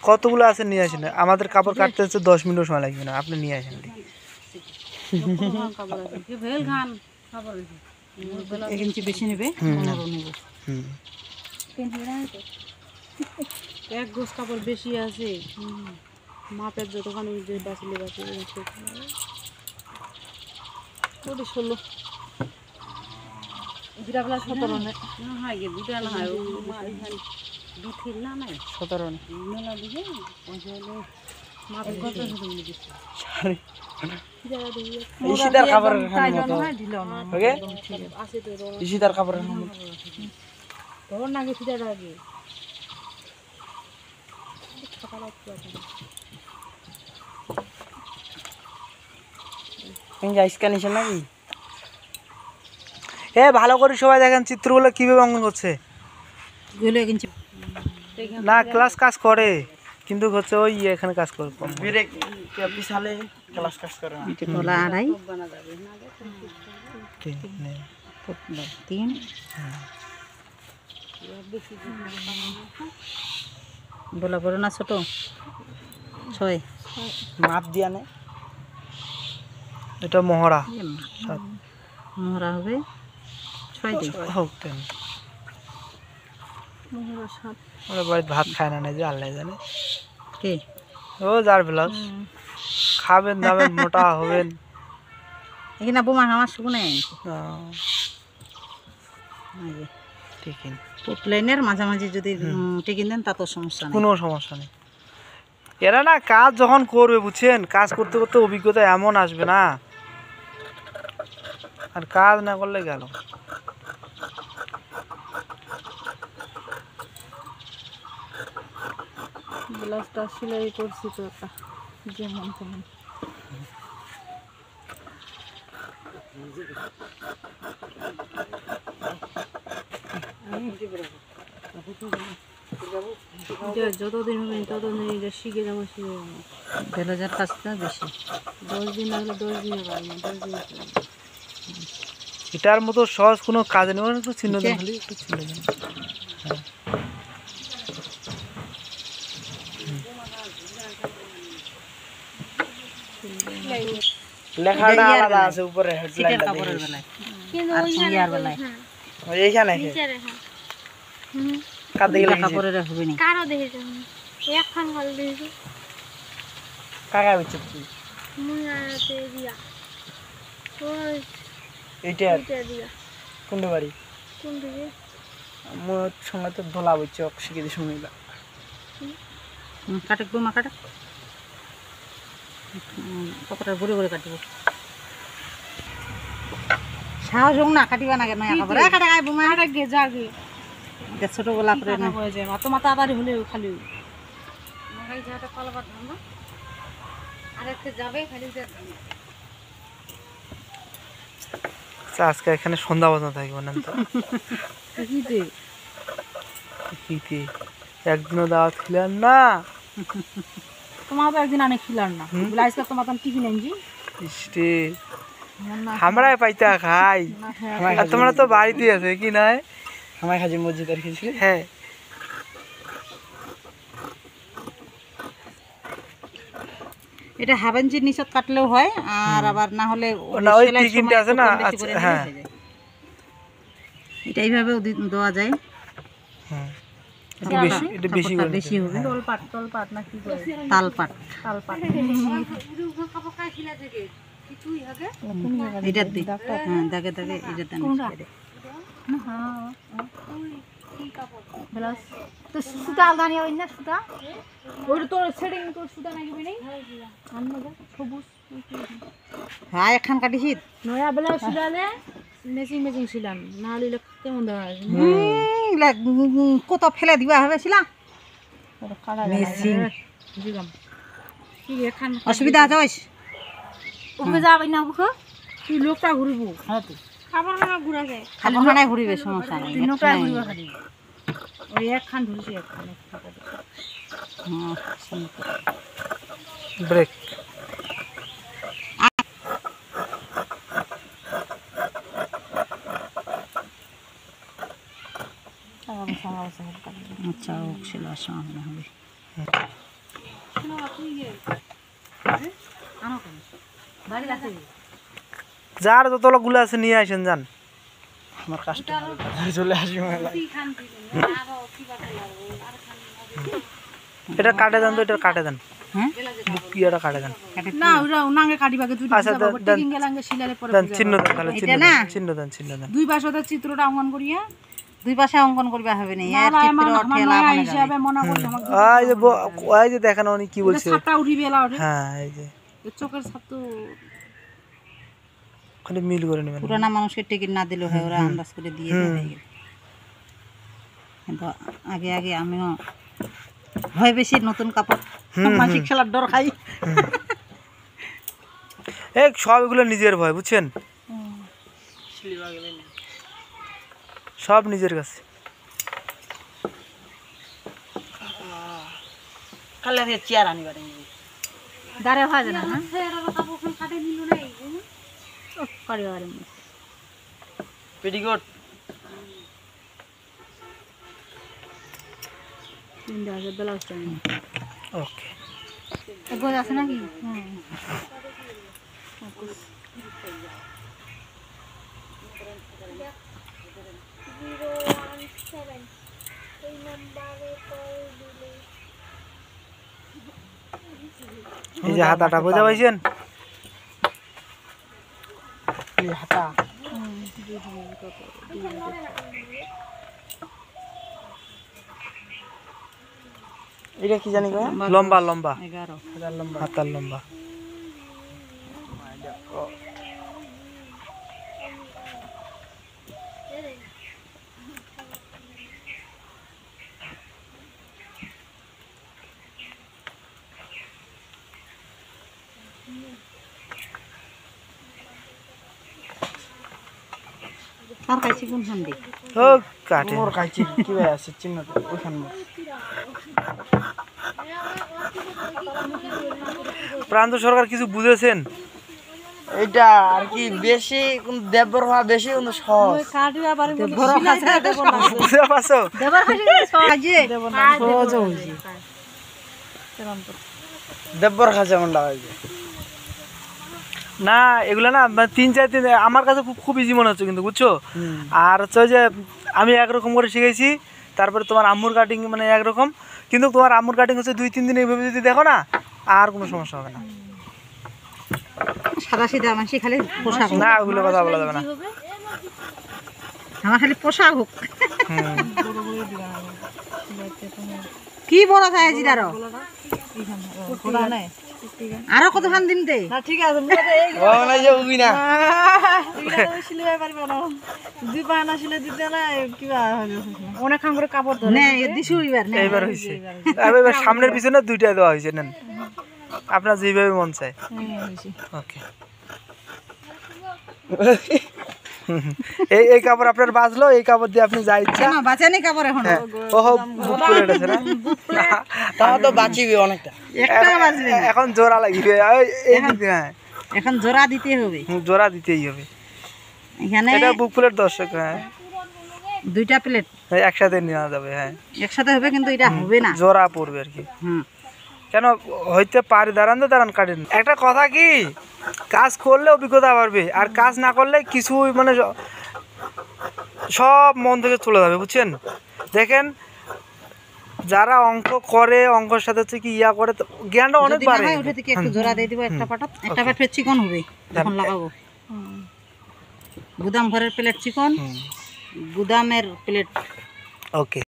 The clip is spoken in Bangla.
কতগুলো আছে নিয়ে আসেন, আমাদের কাপড় কাটতে হচ্ছে 10 মিনিট সময় লাগবে না, আপনি নিয়ে আসেন। বেশি নেবে, এক গোছ কাপড় বেশি আছে, মাপের যতখানি যে বাঁচলে বাঁচলে 16 দুটা বেলা 17 না হয় গে দুটা না হয় 17 মেলা দিকে মাপের কত দিচ্ছে ইশিতার খাবারের মতো ওকে ইশিতার খাবারের মতো তোর নাকি সিটার আগে নাকি ভালো করে সবাই দেখেন চিত্রগুলো কিভাবে অঙ্কন করছে। না ক্লাস কাজ করে কিন্তু হচ্ছে ওই এখানে কাজ করে বিশালে ক্লাস কাজ করে না। আড়াই 3 বলা বড় না ছোট 6 মাপ দিয়া নে এটা মহড়া মহড়া হবে 6 দিন হোক তেন মহড়া 7 ওরা বাড়িতে ভাত খায় না যে আল্লাহ জানে কে ও যার ব্লাউজ খাবেন দাবেন মোটা হবেন এখানে বোমা আমার শুনে টিকিন প্লেনের মাঝামাঝি যদি টিকিন দেন তা তো সমস্যা নেই, কোনো সমস্যা নেই। এরা না কাজ যখন করবে বুঝছেন, কাজ করতে করতে অভিজ্ঞতা এমন আসবে না, আর কাজ না করলে গেল। ব্লাউজটা সেলাই করছি তো একটা যেমন তেমন যতদিন হবে ততদিন এটা শিখে যাবো ব্লাউজের কাজটা বেশি 10 দিন লাগলে 10 দিনে পারবো 10 দিন এটার মতো সহজ কোনো কাজ নেই, একটু চিহ্ন দেন খালি একটু চিহ্ন দেন। লেখাটা আলাদা আছে উপরে হেডলাইনটা কাপড়ের বেলায় কিন্তু ওই ইয়ার বেলায় এইখানে কার দিকে কাপড়ের হবে না কারো দেখেছো একখান গল দেখেছো কাকা বিচ্ছিত কি মুই আতে দিয়া ওই এইটা দিয়া কোন বাড়ি কোন দিকে মোর সঙ্গে তো ধোলা বইছে শিখে দি শুনিলা কাটক বোমা কাটক কাপড়টা ঘুরে ঘুরে কাটব সাহস হোক না কাটিবা না কেন কাপড় কাটা গায় বোমা গে যাগে এটা ছোট গোলা করে না হয়ে যায় মাতো মাথা তাড়াতাড়ি হলে খালি মাগাই যাটা পালাবার ধান্দা আর একটা যাবে খালি আজকে এখানে সন্ধ্যা পর্যন্ত থাকবো না তো কিতে একদিনও দাওয়াত খিলাম না তোমার তো একদিন অনেক খিলার না আজকে তোমার তো টিফিন আনছি ইস্টে আমরাই পাইতা খাই আর তোমরা তো বাড়িতে আছে কি নয় আমার খাজি মসজিদ আর কিছু হ্যাঁ এটা হাফ ইঞ্চির নিচত কাটলেও হয় আর আবার না হলে ওই টিকিনটা আছে না হ্যাঁ এটা এইভাবেও দেওয়া যায় হ্যাঁ এটা বেশি করে বেশি হবে তলপাট না কি করে তালপাট কিছুই হবে এটা দি হ্যাঁ দাগে দাগে এটা দেন হ্যাঁ কি কাপড় ব্লাউজ তো সুতা আলদানি হয় না সুতা ওর তো সেটিং তো সুতা নাকি নেই আনবা সবুজ হ্যাঁ একখান কাটিছি নয়া ব্লাউজ সিলালে মেচিং সিলান না হলে কেমন ধরা কত ফেলে দিবা হবে সিলা মেচিং দিলাম কি একখান অসুবিধা আছে ওকে যাবে না বুখো তুই লোকটা ঘুরবো হ্যাঁ তো খাবার না ঘুরা যায় খাবার খানায় ঘুরিবে সমস্যা নেই নোটা ঘুরবা খালি ওই একখান ধরছি একখান হ্যাঁ ব্রেক আচ্ছা ও সেলার সময় হবে যার যতগুলো গুলো আছে নিয়ে আসেন যান। আমার কাস্টমার চলে আসবে মেলা। এটা কাটে দেন তো, এটা কাটে দেন। হ্যাঁ বুকিয়াটা কাটে দেন। না ওরা উনাঙ্গে কাটিবাকে দুই আচ্ছা দেন, দেন, গেলাঙ্গে শিলালে পরে দেন চিহ্ন দেন, তাহলে চিহ্ন না? দেন, চিহ্ন দেন, চিহ্ন দেন। দুই পাশে ওদের চিত্রটা অঙ্কন করিয়া দুই পাশে অঙ্কন করবা হবে না এর চিত্র ঠেলা হিসাবে মনে করি আমাকে ওই যে ওই যে দেখেন উনি কি বলছে। ছাপটা উঠিবে এলা ওঠে হ্যাঁ এই যে চোখের ছাপ তো খালি মিল করে নেবেন। পুরানা মানুষের টিকিট না দিলেও হয় ওরা আন্দাজ করে দিয়ে দেয় কিন্তু আগে আগে আমিও ভয় বেশি নতুন কাপড় মাসিক খেলার ডর খাই এই সব এগুলো নিজের ভয় বুঝছেন, সব নিজের কাছে। কালারে চেয়ার আনিবারে দাঁড়ে হয় না না পরিবারে পেটিকোট তিনটা আছে ব্লাউজটা ওকে গোজ আছে নাকি এই যে হাতাটা বোঝা পাইছেন, হাতা এটা কি জানি গো? লম্বা লম্বা 11 লম্বা হাতার লম্বা। আর কাছে কোন হান্ডি ও কাটে মোর কাছে কি ভাই আছে চিহ্নটা ওখান মোর প্রান্ত সরকার কিছু বুঝেছেন? এটা আর কি বেশি কোন দেবর হওয়া বেশি কোন সহজ বুঝতে পারছো? সহজ হইছে দেবর খাজা মন লাগাইছে না এগুলো না মানে 3-4 দিন আমার কাছে খুব ইজি মনে হচ্ছে কিন্তু বুঝছো। আর হচ্ছে যে আমি একরকম করে শিখেছি, তারপরে তোমার আম্মুর কাটিং মানে একরকম, কিন্তু তোমার আম্মুর কাটিং হচ্ছে 2-3 দিন এইভাবে যদি দেখো না আর কোনো সমস্যা হবে না। সাদা সিধা মাসি খালি পোশাক না ওগুলো কথা বলা যাবে না। আমার খালি পোশাক হোক কি বড় থাকে জিরার আরো কতখান দিন দে ঠিক আছে ও না যে উবি না অনেকক্ষণ করে কাপড় ধরে দিছু এইবার হয়েছে, এবার সামনের পিছনে 2টা দেওয়া হয়েছে, নেন আপনার যেভাবে মন চায়। ওকে এই কাপড় আপনার বাজলো, এই কাপড় দিয়ে আপনি যা ইচ্ছা বাঁচানি কাপড় এখন ওহো বুক করে আছে না তা তো বাঁচিবে অনেকটা একটা বাজবে এখন জোড়া লাগিবে এই দিকে। হ্যাঁ এখন জোড়া দিতে হবে, জোড়া দিতেই হবে। এখানে এটা বুক প্লেট দর্শক, হ্যাঁ 2টা প্লেট একসাথে নেওয়া যাবে। হ্যাঁ একসাথে হবে কিন্তু এটা হবে না জোড়া পড়বে আর কি। হুম কেন হইতে পারে, দাঁড়ান কাটেন। একটা কথা কি, কাজ করলে অভিজ্ঞতা বাড়বে, আর কাজ না করলে কিছু মানে সব মন থেকে চলে যাবে বুঝছেন। দেখেন যারা অঙ্ক করে, অঙ্কের সাথে হচ্ছে কি ইয়া করে, জ্ঞানটা অনেক বাড়ে। ওটা থেকে একটু জোড়া দিয়ে দিব, একটা পাটা একটা পাট চিকন হবে যখন লাগাবো। গুদাম ঘরের প্লেট চিকন, গুদামের প্লেট ওকে।